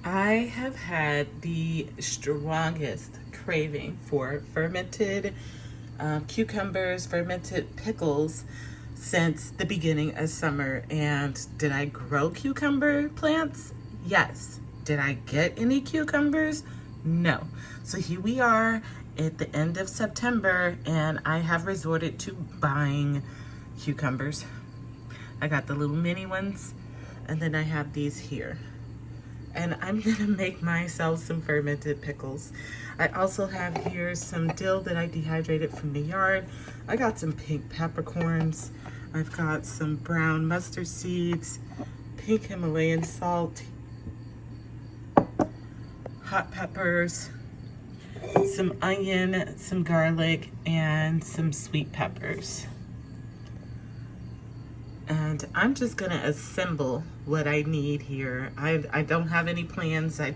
I have had the strongest craving for fermented cucumbers, fermented pickles since the beginning of summer. And did I grow cucumber plants? Yes. Did I get any cucumbers? No. So here we are at the end of September, and I have resorted to buying cucumbers. I got the little mini ones, and then I have these here. And I'm gonna make myself some fermented pickles. I also have here some dill that I dehydrated from the yard. I got some pink peppercorns. I've got some brown mustard seeds, pink Himalayan salt, hot peppers, some onion, some garlic, and some sweet peppers. And I'm just gonna assemble what I need here. I don't have any plans. I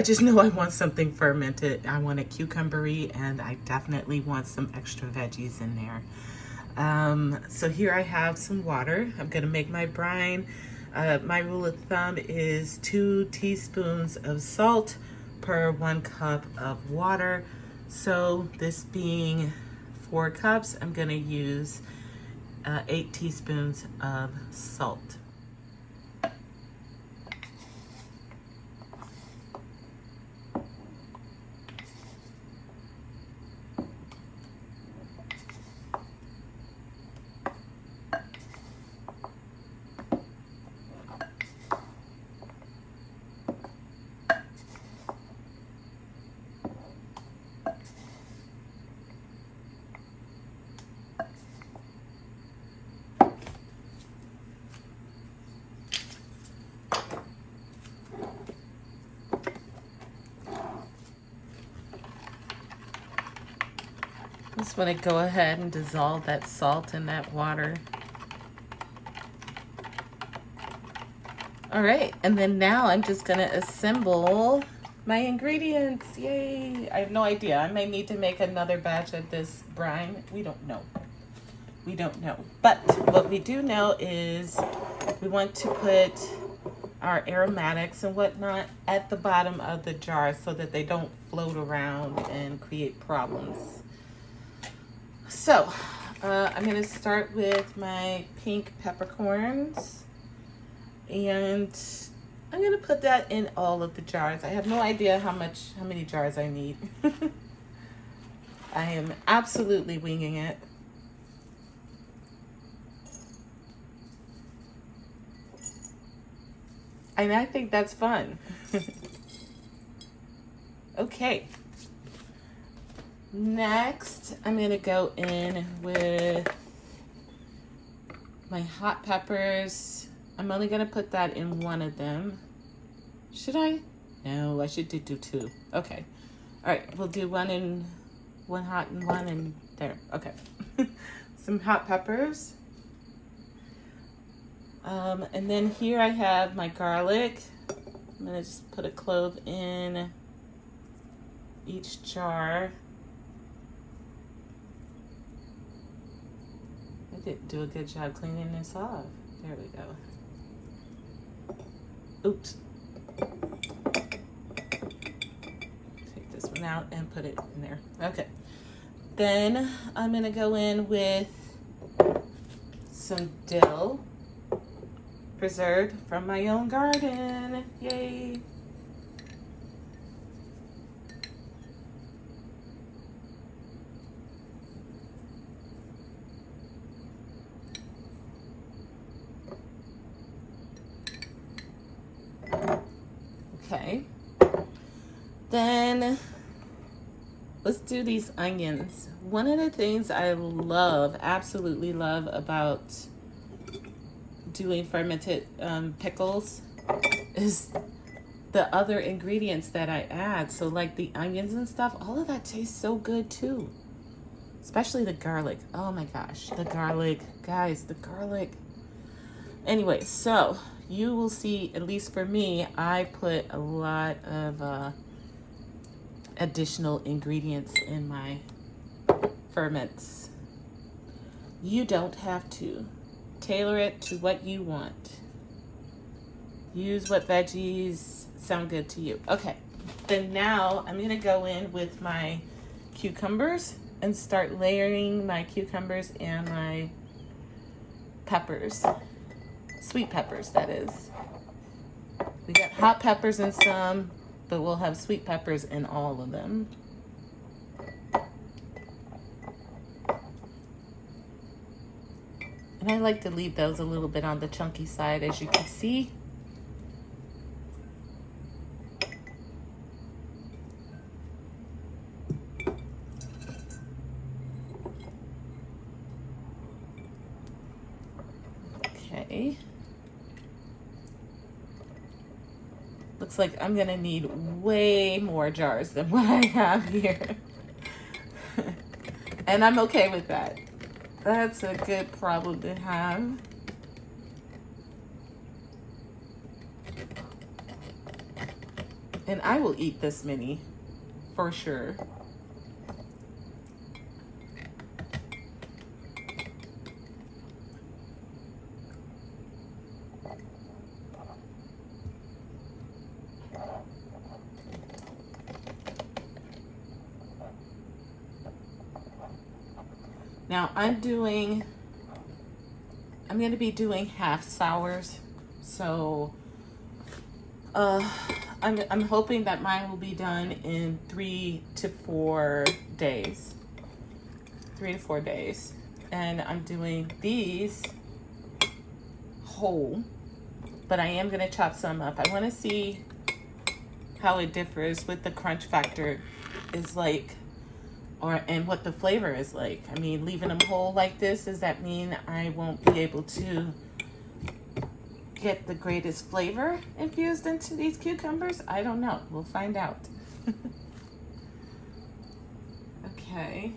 just know I want something fermented. I want a cucumbery, and I definitely want some extra veggies in there. So here I have some water. I'm gonna make my brine. My rule of thumb is 2 teaspoons of salt per 1 cup of water. So this being 4 cups, I'm gonna use 8 teaspoons of salt. Just want to go ahead and dissolve that salt in that water. All right, and then now I'm just gonna assemble my ingredients. Yay! I have no idea. I may need to make another batch of this brine. We don't know. We don't know. But what we do know is we want to put our aromatics and whatnot at the bottom of the jar so that they don't float around and create problems. So I'm going to start with my pink peppercorns, and I'm going to put that in all of the jars. I have no idea how many jars I need. I am absolutely winging it. And I think that's fun. Okay. Next, I'm gonna go in with my hot peppers. I'm only gonna put that in one of them. Should I? No, I should do 2. Okay. All right, we'll do one hot and one in there. Okay. Some hot peppers. And then here I have my garlic. I'm gonna just put a clove in each jar. I didn't do a good job cleaning this off. There we go. Oops. Take this one out and put it in there. Okay. Then I'm gonna go in with some dill, preserved from my own garden. Yay. Okay. Then let's do these onions. One of the things I love, absolutely love about doing fermented pickles is the other ingredients that I add. So like the onions and stuff, all of that tastes so good too. Especially the garlic. Oh my gosh, the garlic. Guys, the garlic. Anyway, so you will see, at least for me, I put a lot of additional ingredients in my ferments. You don't have to. Tailor it to what you want. Use what veggies sound good to you? Okay, then now I'm gonna go in with my cucumbers and start layering my cucumbers and my peppers, sweet peppers, that is. We got hot peppers in some, but we'll have sweet peppers in all of them. And I like to leave those a little bit on the chunky side, as you can see. Okay. Looks like I'm gonna need way more jars than what I have here. And I'm okay with that. That's a good problem to have. And I will eat this many for sure. Now I'm going to be doing half sours, so I'm hoping that mine will be done in 3 to 4 days. 3 to 4 days. And I'm doing these whole, but I am gonna chop some up. I wanna see how it differs, what the crunch factor is like, and what the flavor is like. I mean, leaving them whole like this, does that mean I won't be able to get the greatest flavor infused into these cucumbers? I don't know. We'll find out. Okay.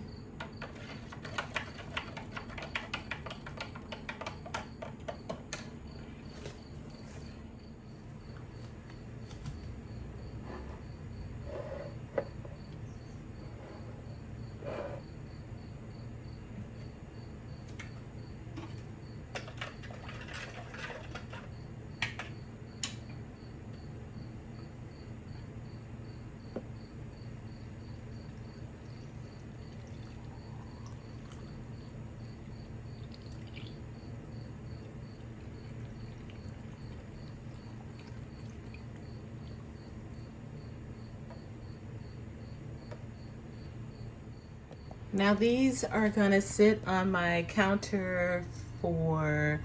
Now these are gonna sit on my counter for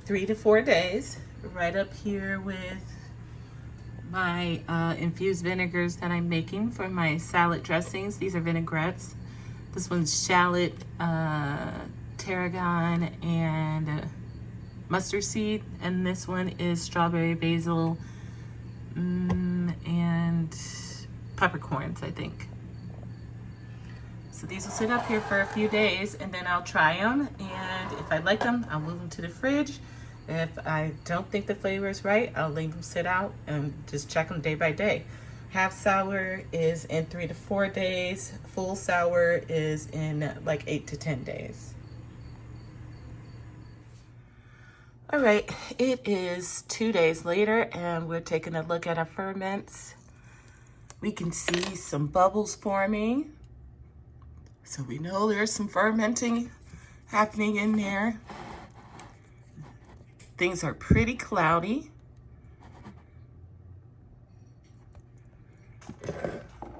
3 to 4 days, right up here with my infused vinegars that I'm making for my salad dressings. These are vinaigrettes. This one's shallot, tarragon, and mustard seed. And this one is strawberry, basil, and peppercorns, I think. So these will sit up here for a few days, and then I'll try them, and if I like them, I'll move them to the fridge. If I don't think the flavor is right, I'll leave them sit out and just check them day by day. Half sour is in 3 to 4 days. Full sour is in like 8 to 10 days. All right, it is 2 days later, and we're taking a look at our ferments. We can see some bubbles forming. So we know there's some fermenting happening in there. Things are pretty cloudy.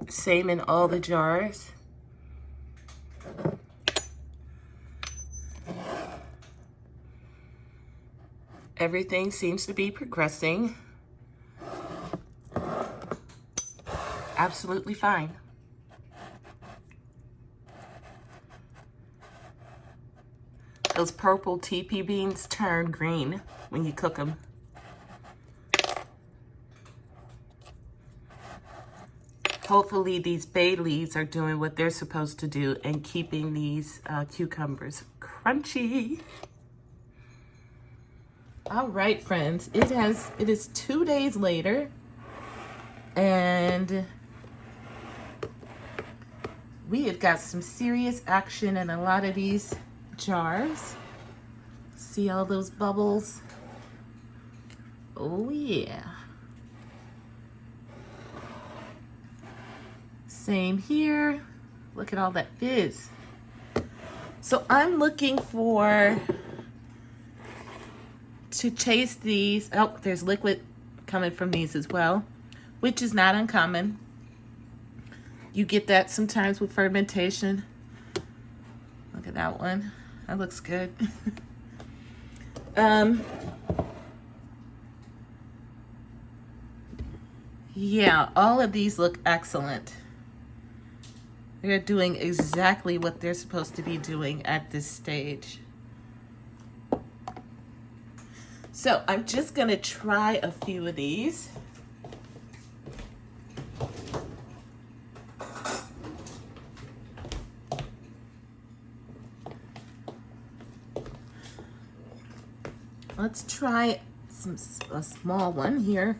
Same in all the jars. Everything seems to be progressing absolutely fine. Those purple TP beans turn green when you cook them. Hopefully these bay leaves are doing what they're supposed to do and keeping these cucumbers crunchy. All right, friends, it is 2 days later, and we have got some serious action in a lot of these jars. See all those bubbles? Oh yeah. Same here. Look at all that fizz. So I'm looking to chase these. Oh, there's liquid coming from these as well, which is not uncommon. You get that sometimes with fermentation. Look at that one. That looks good. Yeah, all of these look excellent. They're doing exactly what they're supposed to be doing at this stage. So I'm just gonna try a few of these. Let's try a small one here.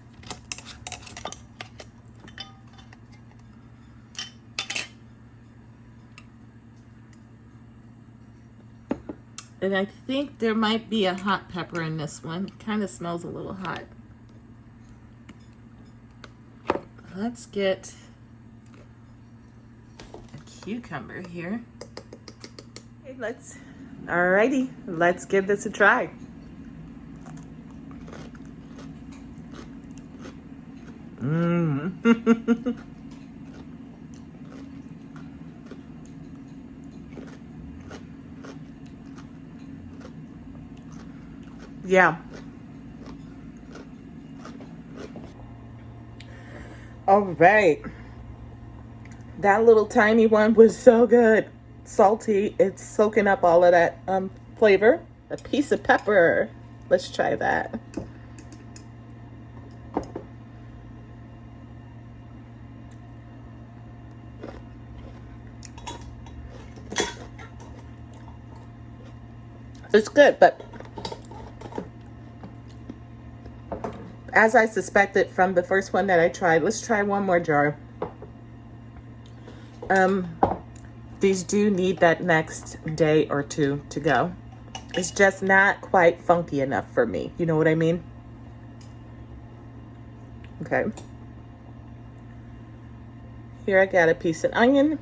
And I think there might be a hot pepper in this one. Kind of smells a little hot. Let's get a cucumber here. Okay, alrighty, let's give this a try. Yeah. All right. That little tiny one was so good. Salty. It's soaking up all of that flavor. A piece of pepper. Let's try that. It's good, but as I suspected from the first one that I tried, let's try one more jar. These do need that next day or two to go. It's just not quite funky enough for me. You know what I mean? Okay. Here I got a piece of onion.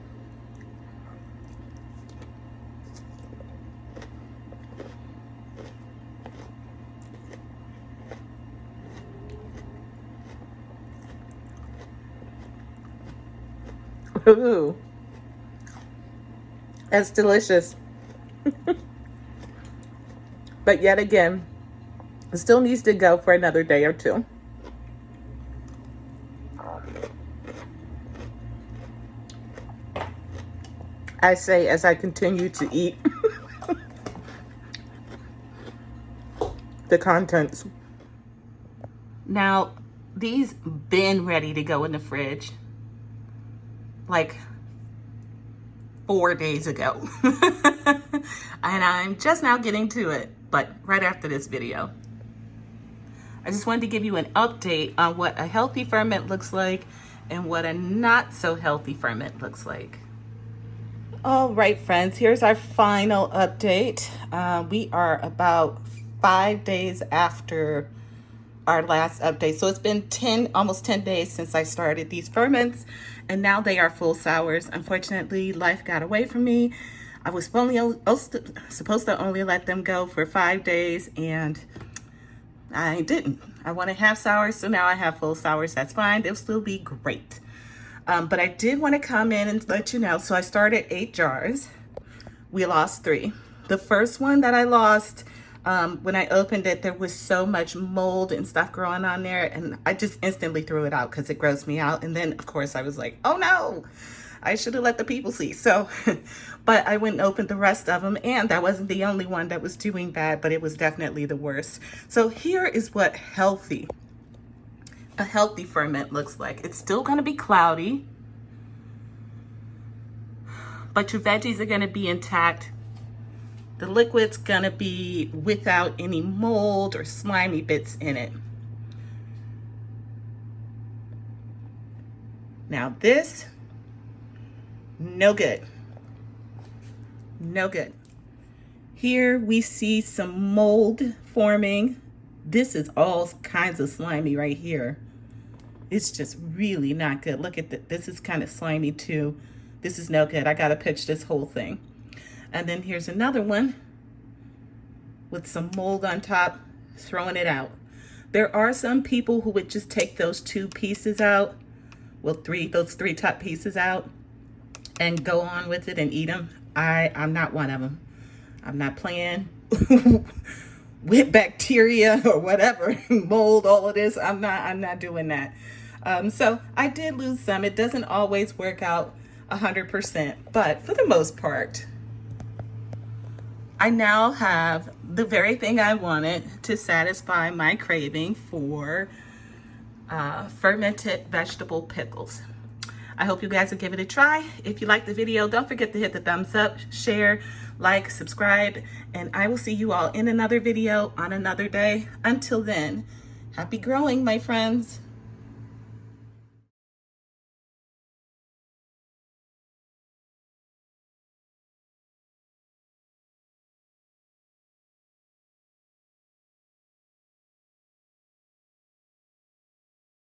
Ooh, that's delicious. But yet again, it still needs to go for another day or two. I say as I continue to eat the contents. Now, these been ready to go in the fridge like 4 days ago. And I'm just now getting to it, but right after this video. I just wanted to give you an update on what a healthy ferment looks like and what a not so healthy ferment looks like. All right, friends, here's our final update. We are about 5 days after our last update. So it's been almost 10 days since I started these ferments, and now they are full sours. Unfortunately, life got away from me. I was supposed to only let them go for 5 days, and I didn't. I wanted half sours, so now I have full sours. That's fine. They'll still be great. But I did want to come in and let you know. So I started 8 jars. We lost 3. The first one that I lost, when I opened it, there was so much mold and stuff growing on there, and I just instantly threw it out because it grossed me out. And then, of course, I was like, oh no, I should have let the people see. So, but I went and opened the rest of them, and that wasn't the only one that was doing bad, but it was definitely the worst. So here is what a healthy ferment looks like. It's still going to be cloudy, but your veggies are going to be intact. The liquid's going to be without any mold or slimy bits in it. Now this, no good. No good. Here we see some mold forming. This is all kinds of slimy right here. It's just really not good. Look at this. This is kind of slimy too. This is no good. I gotta pitch this whole thing. And then here's another one with some mold on top, throwing it out. There are some people who would just take those two pieces out, well, those three top pieces out, and go on with it and eat them. I'm not one of them. I'm not playing with bacteria or whatever, mold, all of this. I'm not doing that. So I did lose some. It doesn't always work out 100%, but for the most part, I now have the very thing I wanted to satisfy my craving for fermented vegetable pickles. I hope you guys will give it a try. If you like the video, don't forget to hit the thumbs up, share, like, subscribe, and I will see you all in another video on another day. Until then, happy growing, my friends.